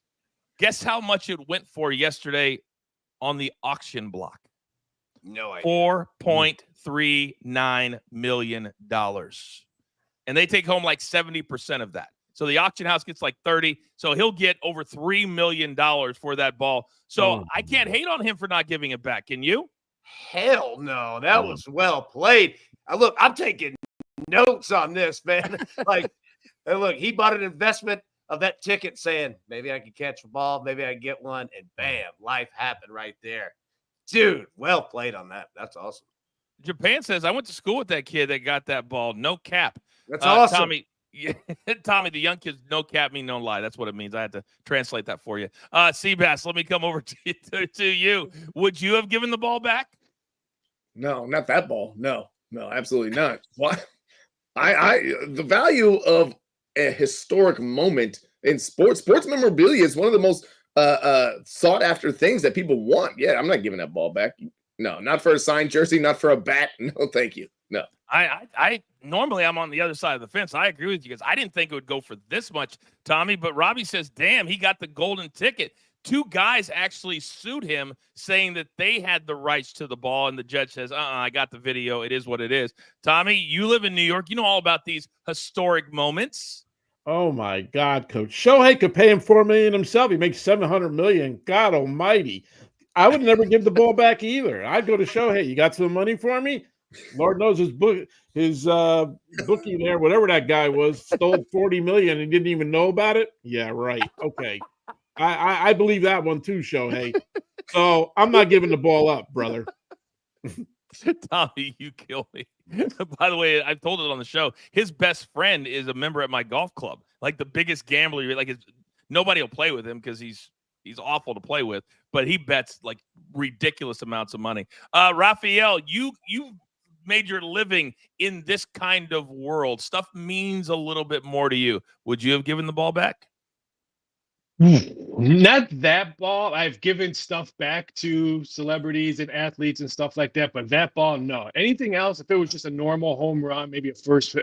Guess how much it went for yesterday on the auction block? No idea. $4.39 million. And they take home like 70% of that. So the auction house gets like 30. So he'll get over $3 million for that ball. So I can't hate on him for not giving it back. Can you? Hell no. That was well played. Look, I'm taking notes on this, man. Look, he bought an investment of that ticket saying, maybe I can catch a ball, maybe I can get one, and bam, life happened right there. Dude, well played on that. That's awesome. Japan says, I went to school with that kid that got that ball. No cap. That's awesome. Tommy, the young kids, no cap mean no lie. That's what it means. I had to translate that for you. Seabass, let me come over to you. Would you have given the ball back? No, not that ball. No, absolutely not. What? The value of a historic moment in sports memorabilia is one of the most sought after things that people want. Yeah, I'm not giving that ball back. No, not for a signed jersey, not for a bat. No, thank you. No. I normally I'm on the other side of the fence. I agree with you because I didn't think it would go for this much, Tommy. But Robbie says, damn, he got the golden ticket. 2 guys actually sued him saying that they had the rights to the ball. And the judge says, I got the video. It is what it is. Tommy, you live in New York. You know all about these historic moments. Oh my God, Coach. Shohei could pay him $4 million himself. He makes $700 million. God almighty. I would never give the ball back either. I'd go to Shohei. You got some money for me? Lord knows his bookie there, whatever that guy was, stole $40 million and didn't even know about it. Yeah, right. Okay. I believe that one too, Shohei. So I'm not giving the ball up, brother. Tommy, you kill me. By the way, I've told it on the show. His best friend is a member at my golf club, like the biggest gambler. Like nobody will play with him because he's awful to play with, but he bets like ridiculous amounts of money. Raphael, you made your living in this kind of world. Stuff means a little bit more to you. Would you have given the ball back? Not that ball. I've given stuff back to celebrities and athletes and stuff like that, but that ball, no. Anything else, if it was just a normal home run, maybe his first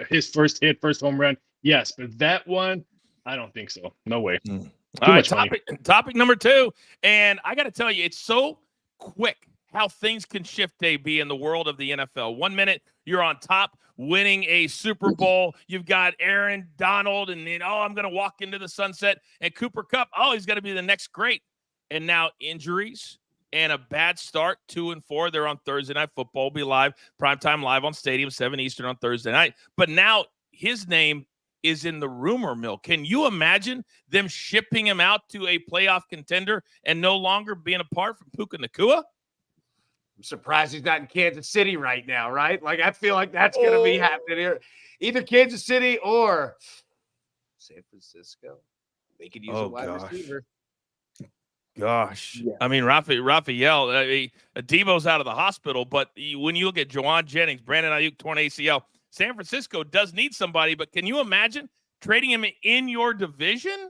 home run, yes. But that one, I don't think so. No way. All right, topic number 2. And I got to tell you, it's so quick how things can shift, AB, in the world of the NFL. 1 minute, you're on top, winning a Super Bowl. You've got Aaron Donald, and then, I'm going to walk into the sunset. And Cooper Kupp, he's going to be the next great. And now injuries and a bad start, 2-4. They're on Thursday Night Football. Will be live, primetime live on Stadium, 7 Eastern on Thursday night. But now his name is in the rumor mill. Can you imagine them shipping him out to a playoff contender and no longer being apart from Puka Nacua? I'm surprised he's not in Kansas City right now, right? Like, I feel like that's going to be happening here. Either Kansas City or San Francisco. They could use a wide receiver. Gosh. Yeah. I mean, Raphael, Debo's out of the hospital, but when you look at Juwan Jennings, Brandon Ayuk, torn ACL, San Francisco does need somebody, but can you imagine trading him in your division?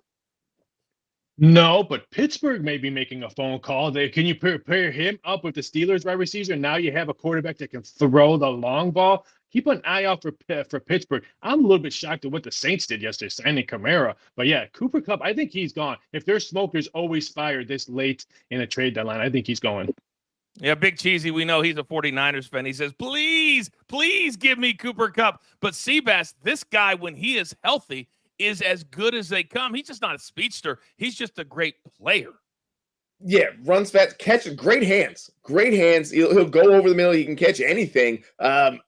No, but Pittsburgh may be making a phone call. Can you pair him up with the Steelers wide receiver? Now you have a quarterback that can throw the long ball. Keep an eye out for Pittsburgh. I'm a little bit shocked at what the Saints did yesterday, signing Kamara. But yeah, Cooper Kupp, I think he's gone. If there's smoke, there's always fire this late in a trade deadline. I think he's going. Yeah, Big Cheesy, we know he's a 49ers fan. He says, please give me Cooper Kupp. But Seabass, this guy, when he is healthy, is as good as they come. He's just not a speedster. He's just a great player. Yeah, runs fast, catch great hands. He'll go over the middle. He can catch anything. I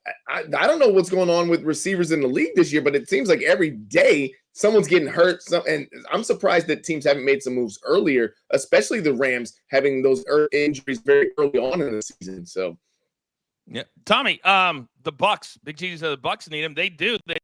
don't know what's going on with receivers in the league this year, but it seems like every day someone's getting hurt. And I'm surprised that teams haven't made some moves earlier, especially the Rams having those injuries very early on in the season. So, yeah, Tommy, the Bucks, Big Cheesy said the Bucks need him. They do. They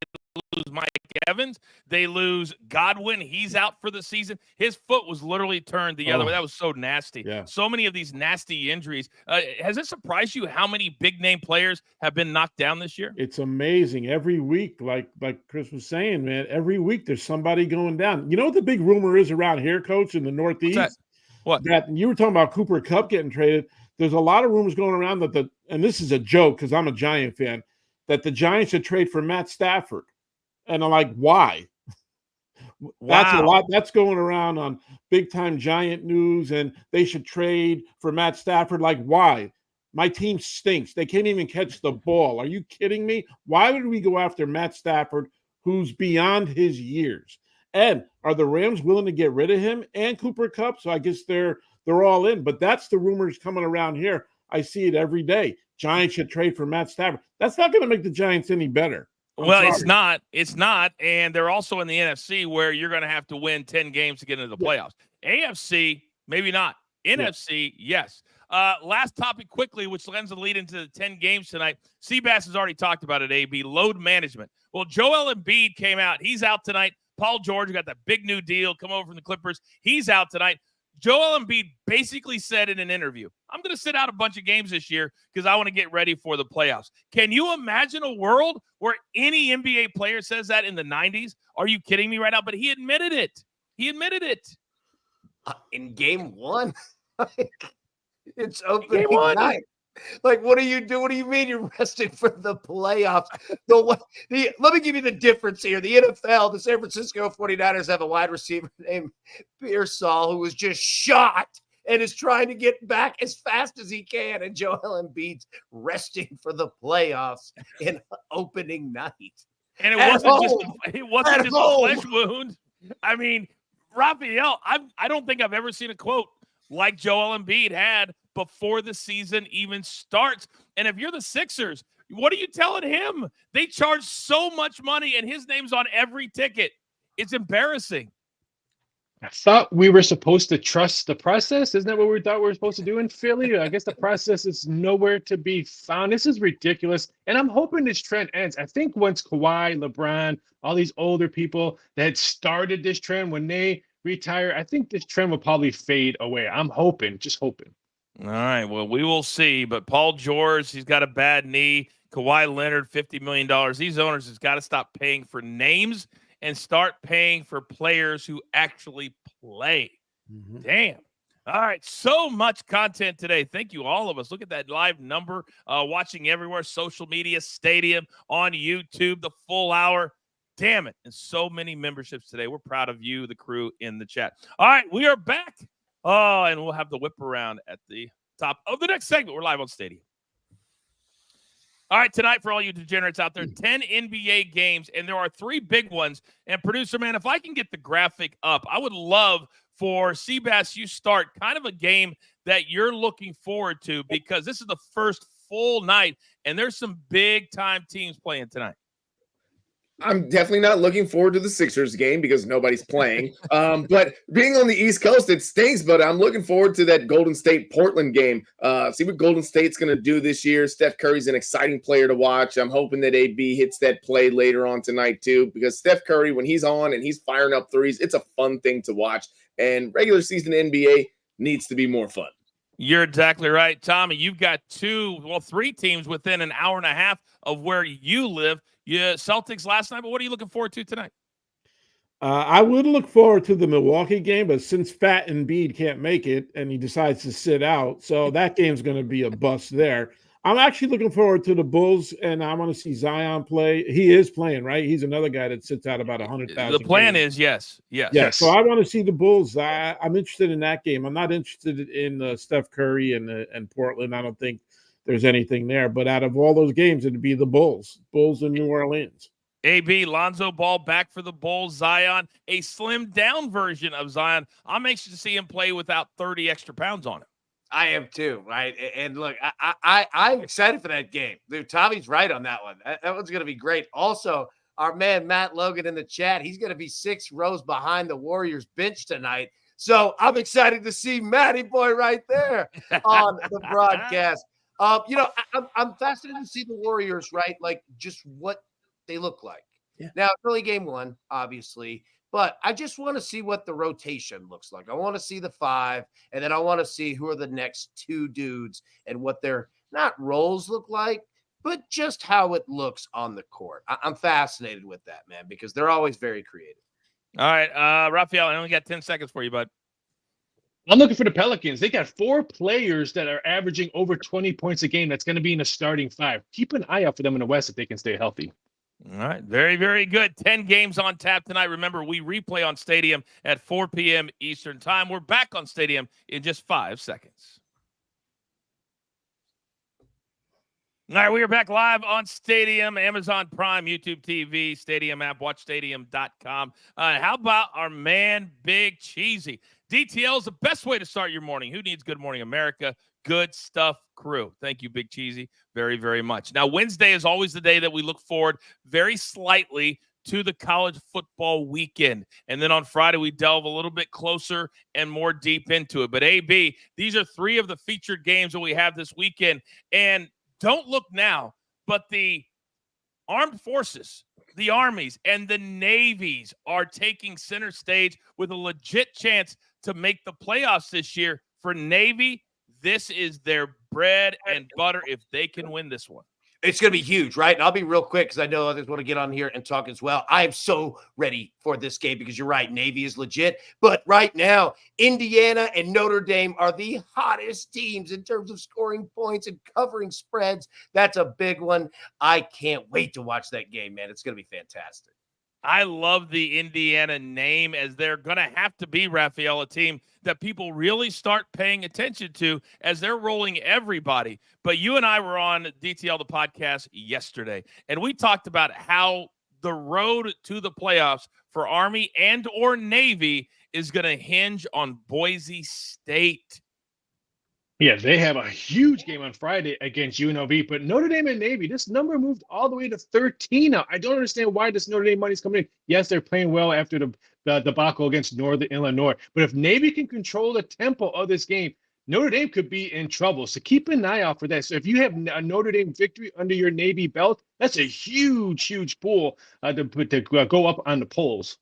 lose Mike Evans. They lose Godwin. He's out for the season. His foot was literally turned the other way. That was so nasty. Yeah. So many of these nasty injuries. Has it surprised you how many big-name players have been knocked down this year? It's amazing. Every week, like Chris was saying, man, every week there's somebody going down. You know what the big rumor is around here, Coach, in the Northeast? What? That you were talking about Cooper Kupp getting traded. There's a lot of rumors going around that and this is a joke because I'm a Giant fan, that the Giants should trade for Matt Stafford. And I'm like, why? Wow. That's a lot. That's going around on big time Giant news, and they should trade for Matt Stafford. Like, why? My team stinks. They can't even catch the ball. Are you kidding me? Why would we go after Matt Stafford, who's beyond his years? And are the Rams willing to get rid of him and Cooper Kupp? So I guess they're all in. But that's the rumors coming around here. I see it every day. Giants should trade for Matt Stafford. That's not going to make the Giants any better. Well, it's not. It's not. And they're also in the NFC where you're going to have to win 10 games to get into the playoffs. AFC, maybe not. NFC, yes. Last topic quickly, which lends a lead into the 10 games tonight. Seabass has already talked about it, AB, load management. Well, Joel Embiid came out. He's out tonight. Paul George got that big new deal, come over from the Clippers. He's out tonight. Joel Embiid basically said in an interview, I'm going to sit out a bunch of games this year because I want to get ready for the playoffs. Can you imagine a world where any NBA player says that in the 90s? Are you kidding me right now? But he admitted it. In game one? It's opening night. Like, what do you do? What do you mean you're resting for the playoffs? Let me give you the difference here. The NFL, the San Francisco 49ers have a wide receiver named Pearsall who was just shot and is trying to get back as fast as he can. And Joel Embiid's resting for the playoffs in opening night. And it wasn't just a flesh wound. I mean, Raphael, I don't think I've ever seen a quote like Joel Embiid had before the season even starts. And if you're the Sixers, what are you telling him? They charge so much money and his name's on every ticket. It's embarrassing. I thought we were supposed to trust the process. Isn't that what we thought we were supposed to do in Philly? I guess the process is nowhere to be found. This is ridiculous. And I'm hoping this trend ends. I think once Kawhi, LeBron, all these older people that started this trend, when they retire, I think this trend will probably fade away. I'm hoping, just hoping. All right, well, we will see. But Paul George, he's got a bad knee. Kawhi Leonard, $50 million. These owners has got to stop paying for names and start paying for players who actually play. Mm-hmm. Damn. All right, so much content today. Thank you, all of us. Look at that live number, watching everywhere, social media, stadium, on YouTube, the full hour. Damn it. And so many memberships today. We're proud of you, the crew in the chat. All right, we are back. Oh, and we'll have the whip around at the top of the next segment. We're live on Stadium. All right, tonight for all you degenerates out there, 10 NBA games, and there are 3 big ones. And producer, man, if I can get the graphic up, I would love for Seabass, you start kind of a game that you're looking forward to, because this is the first full night, and there's some big-time teams playing tonight. I'm definitely not looking forward to the Sixers game because nobody's playing. But being on the East Coast, it stinks, but I'm looking forward to that Golden State-Portland game. See what Golden State's going to do this year. Steph Curry's an exciting player to watch. I'm hoping that AB hits that play later on tonight too, because Steph Curry, when he's on and he's firing up threes, it's a fun thing to watch. And regular season NBA needs to be more fun. You're exactly right, Tommy. You've got 3 teams within an hour and a half of where you live. Celtics last night, but what are you looking forward to tonight? I would look forward to the Milwaukee game, but since Fat Embiid can't make it and he decides to sit out, so that game's going to be a bust there. I'm actually looking forward to the Bulls, and I want to see Zion play. He is playing, right? He's another guy that sits out about 100,000. The plan games. is yes. Yeah, so I want to see the Bulls. I'm interested in that game. I'm not interested in Steph Curry and Portland. I don't think there's anything there. But out of all those games, it'd be the Bulls in New Orleans. AB, Lonzo Ball back for the Bulls. Zion, a slimmed down version of Zion. I'm anxious to see him play without 30 extra pounds on him. I am too, right? And look, I'm excited for that game. Dude, Tommy's right on that one. That one's going to be great. Also, our man Matt Logan in the chat, he's going to be 6 rows behind the Warriors bench tonight. So I'm excited to see Matty Boy right there on the broadcast. I'm fascinated to see the Warriors, right? Like just what they look like. Yeah. Now, it's only game 1, obviously, but I just want to see what the rotation looks like. I want to see the 5, and then I want to see who are the next 2 dudes and what their not roles look like, but just how it looks on the court. I'm fascinated with that, man, because they're always very creative. All right, Raphael, I only got 10 seconds for you, bud. I'm looking for the Pelicans. They got 4 players that are averaging over 20 points a game. That's going to be in the starting 5. Keep an eye out for them in the West if they can stay healthy. All right. Very, very good. 10 games on tap tonight. Remember, we replay on Stadium at 4 p.m. Eastern time. We're back on Stadium in just 5 seconds. All right, we are back live on Stadium, Amazon Prime, YouTube TV, Stadium app, watchstadium.com. How about our man, Big Cheesy? DTL is the best way to start your morning. Who needs Good Morning America? Good stuff, crew. Thank you, Big Cheesy, very, very much. Now, Wednesday is always the day that we look forward very slightly to the college football weekend. And then on Friday, we delve a little bit closer and more deep into it. But, AB, these are 3 of the featured games that we have this weekend. And don't look now, but the armed forces, the armies, and the navies are taking center stage with a legit chance to make the playoffs this year. For Navy, this is their bread and butter if they can win this one. It's going to be huge, right? And I'll be real quick because I know others want to get on here and talk as well. I am so ready for this game because you're right. Navy is legit. But right now, Indiana and Notre Dame are the hottest teams in terms of scoring points and covering spreads. That's a big one. I can't wait to watch that game, man. It's going to be fantastic. I love the Indiana name, as they're going to have to be, Raphael, a team that people really start paying attention to as they're rolling everybody. But you and I were on DTL, the podcast, yesterday, and we talked about how the road to the playoffs for Army and or Navy is going to hinge on Boise State. Yeah, they have a huge game on Friday against UNLV, but Notre Dame and Navy, this number moved all the way to 13 now. I don't understand why this Notre Dame money's coming in. Yes, they're playing well after the debacle against Northern Illinois, but if Navy can control the tempo of this game, Notre Dame could be in trouble. So keep an eye out for that. So if you have a Notre Dame victory under your Navy belt, that's a huge, huge pool to go up on the polls.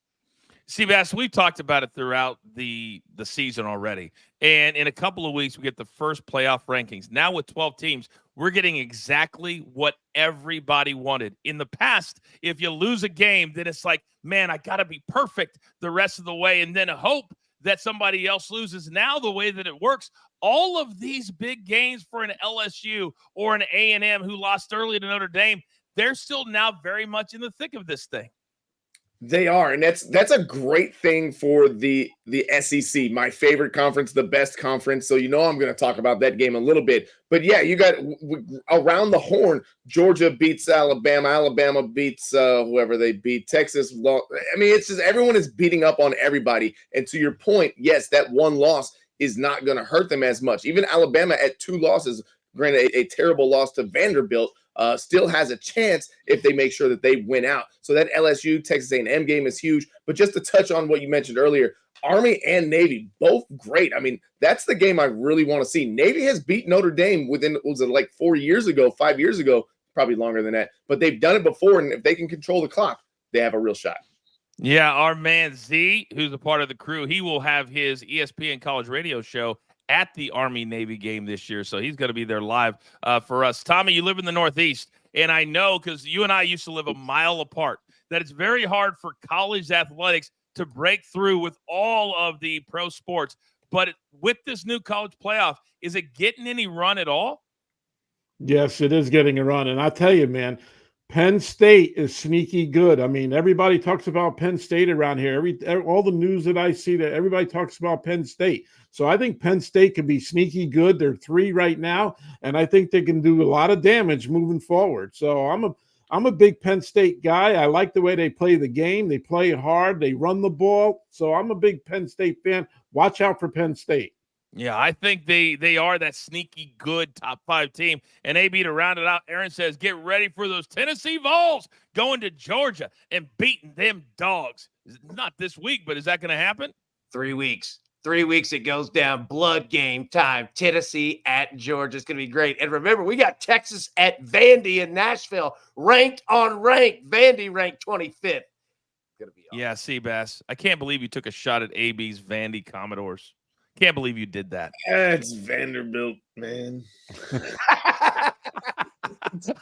Seabass, we've talked about it throughout the season already. And in a couple of weeks, we get the first playoff rankings. Now with 12 teams, we're getting exactly what everybody wanted. In the past, if you lose a game, then it's like, man, I got to be perfect the rest of the way and then hope that somebody else loses. Now the way that it works, all of these big games for an LSU or an A&M who lost early to Notre Dame, they're still now very much in the thick of this thing. They are, and that's a great thing for the SEC, my favorite conference, the best conference. So I'm going to talk about that game a little bit. But yeah, you got around the horn. Georgia beats Alabama. Alabama beats whoever they beat. Texas. I mean, it's just everyone is beating up on everybody. And to your point, yes, that one loss is not going to hurt them as much. Even Alabama at 2 losses, granted a terrible loss to Vanderbilt, still has a chance if they make sure that they win out. So that LSU Texas A&M game is huge. But just to touch on what you mentioned earlier, Army and Navy, both great. I mean, that's the game I really want to see. Navy has beat Notre Dame within, was it like 4 years ago, 5 years ago, probably longer than that. But they've done it before, and if they can control the clock, they have a real shot. Yeah, our man Z, who's a part of the crew, he will have his ESPN college radio show at the Army-Navy game this year, so he's going to be there live for us. Tommy, you live in the Northeast, and I know because you and I used to live a mile apart that it's very hard for college athletics to break through with all of the pro sports. But with this new college playoff, is it getting any run at all? Yes, it is getting a run. And I tell you, man, Penn State is sneaky good. I mean, everybody talks about Penn State around here. All the news that I see, that everybody talks about Penn State. So I think Penn State can be sneaky good. They're 3 right now, and I think they can do a lot of damage moving forward. So I'm a big Penn State guy. I like the way they play the game. They play hard. They run the ball. So I'm a big Penn State fan. Watch out for Penn State. Yeah, I think they are that sneaky good top 5 team. And AB, to round it out, Aaron says, get ready for those Tennessee Vols going to Georgia and beating them dogs. Not this week, but is that going to happen? 3 weeks. 3 weeks it goes down. Blood game time. Tennessee at Georgia. It's going to be great. And remember, we got Texas at Vandy in Nashville. Ranked on ranked. Vandy ranked 25th. Going to be awesome. Yeah, Seabass. I can't believe you took a shot at AB's Vandy Commodores. Can't believe you did that. It's Vanderbilt, man. I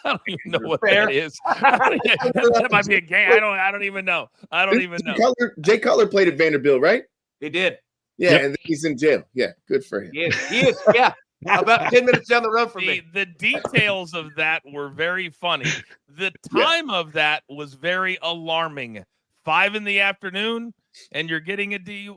don't even know what that is. That might be a game. I don't even know. I don't even know. Jay Cutler played at Vanderbilt, right? He did. Yeah, and he's in jail. Yeah, good for him. He is. Yeah. About 10 minutes down the road from me. The details of that were very funny. The time of that was very alarming. 5 p.m, and you're getting a D.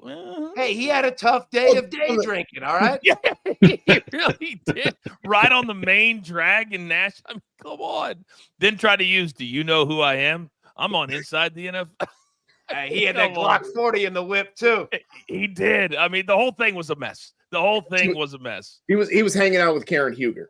Hey, he had a tough day of day drinking, all right? Yeah, he really did. Right on the main drag in Nashville. I mean, come on. Then try to use, do you know who I am? I'm on Inside the NFL. Hey, he had that Glock 40 in the whip, too. He did. I mean, the whole thing was a mess. The whole thing was a mess. He was hanging out with Karen Huger.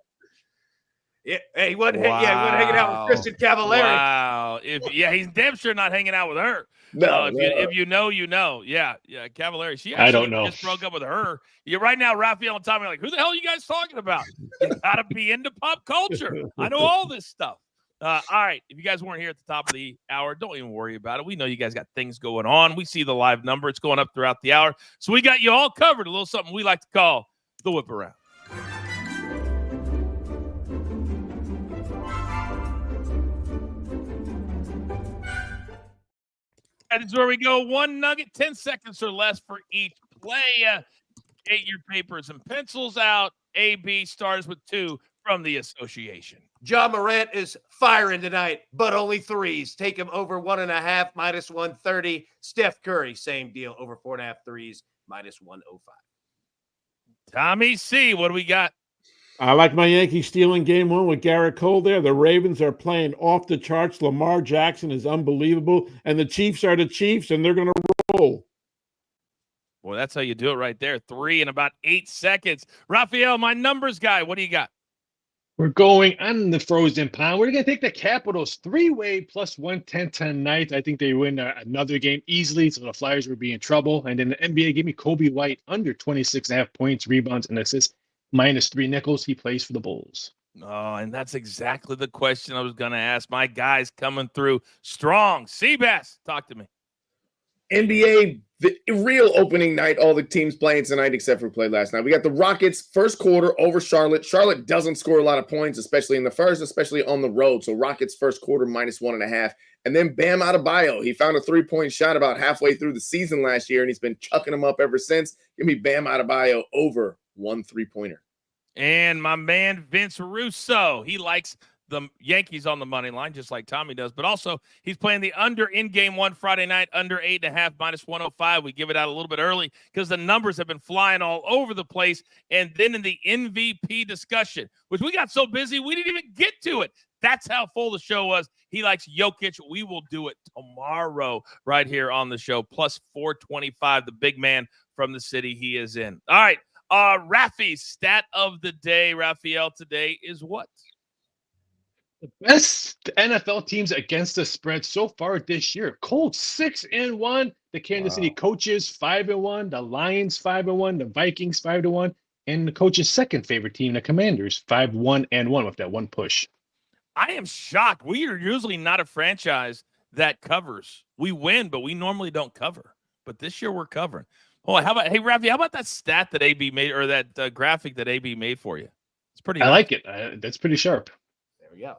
Yeah, he wasn't hanging out with Kristen Cavallari. Wow. He's damn sure not hanging out with her. No, if you know, you know. Yeah, Cavallari. She I don't actually know. just broke up with her. Right now, Raphael and Tommy are like, who the hell are you guys talking about? You got to be into pop culture. I know all this stuff. All right. If you guys weren't here at the top of the hour, don't even worry about it. We know you guys got things going on. We see the live number. It's going up throughout the hour. So we got you all covered. A little something we like to call the whip around. That is where we go. 1 nugget, 10 seconds or less for each play. Get your papers and pencils out. AB starts with 2 from the association. John Morant is firing tonight, but only 3s. Take him over 1.5, minus 130. Steph Curry, same deal, over 4.5 threes, minus 105. Tommy C, what do we got? I like my Yankees stealing game 1 with Garrett Cole there. The Ravens are playing off the charts. Lamar Jackson is unbelievable. And the Chiefs are the Chiefs, and they're going to roll. Well, that's how you do it right there. 3 in about 8 seconds. Raphael, my numbers guy, what do you got? We're going on the frozen pond. We're going to take the Capitals 3-way plus 110 tonight. I think they win another game easily, so the Flyers will be in trouble. And then the NBA, give me Kobe White under 26.5 points, rebounds, and assists, minus 3 nickels. He plays for the Bulls. Oh, and that's exactly the question I was going to ask. My guys coming through strong. Seabass, talk to me. NBA, the real opening night, all the teams playing tonight except for play last night. We got the Rockets first quarter over Charlotte. Charlotte doesn't score a lot of points, especially in the first, especially on the road. So Rockets first quarter minus 1.5. And then Bam Adebayo. He found a 3-point shot about halfway through the season last year, and he's been chucking them up ever since. Give me Bam Adebayo over 1 3-pointer. And my man, Vince Russo, he likes the Yankees on the money line, just like Tommy does. But also, he's playing the under in game one Friday night, under 8.5, minus 105. We give it out a little bit early because the numbers have been flying all over the place. And then in the MVP discussion, which we got so busy, we didn't even get to it. That's how full the show was. He likes Jokic. We will do it tomorrow right here on the show. Plus 425, the big man from the city he is in. All right. Rafi's stat of the day, Raphael, today is what? The best NFL teams against the spread so far this year. Colts 6-1. The Kansas City Coaches 5-1. The Lions 5-1. The Vikings 5-1. And the Coaches' second favorite team, the Commanders, 5-1-1 with that one push. I am shocked. We are usually not a franchise that covers. We win, but we normally don't cover. But this year we're covering. Oh, hey, Rafi, how about that stat that AB made, or that graphic that AB made for you? It's pretty nice. I like it. That's pretty sharp. There we go.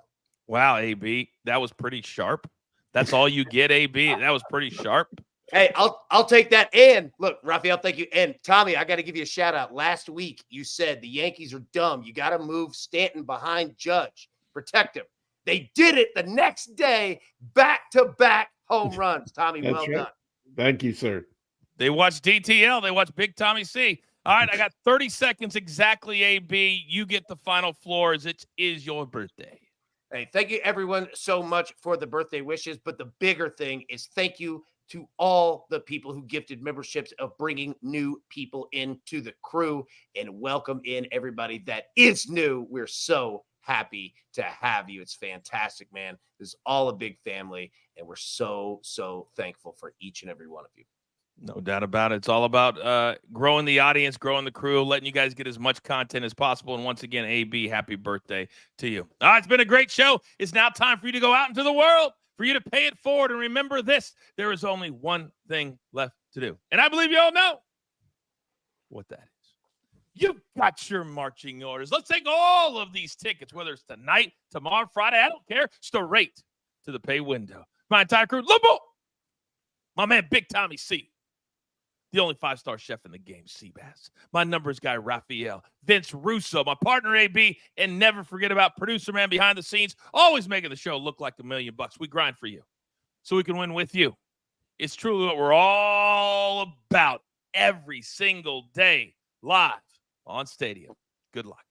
Wow, AB, that was pretty sharp. That's all you get, AB. That was pretty sharp. Hey, I'll take that. And look, Raphael, thank you. And Tommy, I got to give you a shout out. Last week, you said the Yankees are dumb. You got to move Stanton behind Judge. Protect him. They did it the next day, back-to-back home runs. Tommy, That's well right. done. Thank you, sir. They watch DTL. They watch Big Tommy C. All right, I got 30 seconds exactly, AB. You get the final floor as it is your birthday. Hey, thank you, everyone, so much for the birthday wishes. But the bigger thing is thank you to all the people who gifted memberships of bringing new people into the crew, and welcome in everybody that is new. We're so happy to have you. It's fantastic, man. This is all a big family, and we're so, so thankful for each and every one of you. No doubt about it. It's all about growing the audience, growing the crew, letting you guys get as much content as possible. And once again, AB, happy birthday to you. All right, it's been a great show. It's now time for you to go out into the world, for you to pay it forward. And remember this, there is only one thing left to do. And I believe you all know what that is. You've got your marching orders. Let's take all of these tickets, whether it's tonight, tomorrow, Friday, I don't care, straight to the pay window. My entire crew, Lobo, my man, Big Tommy C, the only 5-star chef in the game, Seabass. My numbers guy, Raphael. Vince Russo, my partner, AB. And never forget about producer man behind the scenes, always making the show look like $1 million. We grind for you so we can win with you. It's truly what we're all about every single day, live on Stadium. Good luck.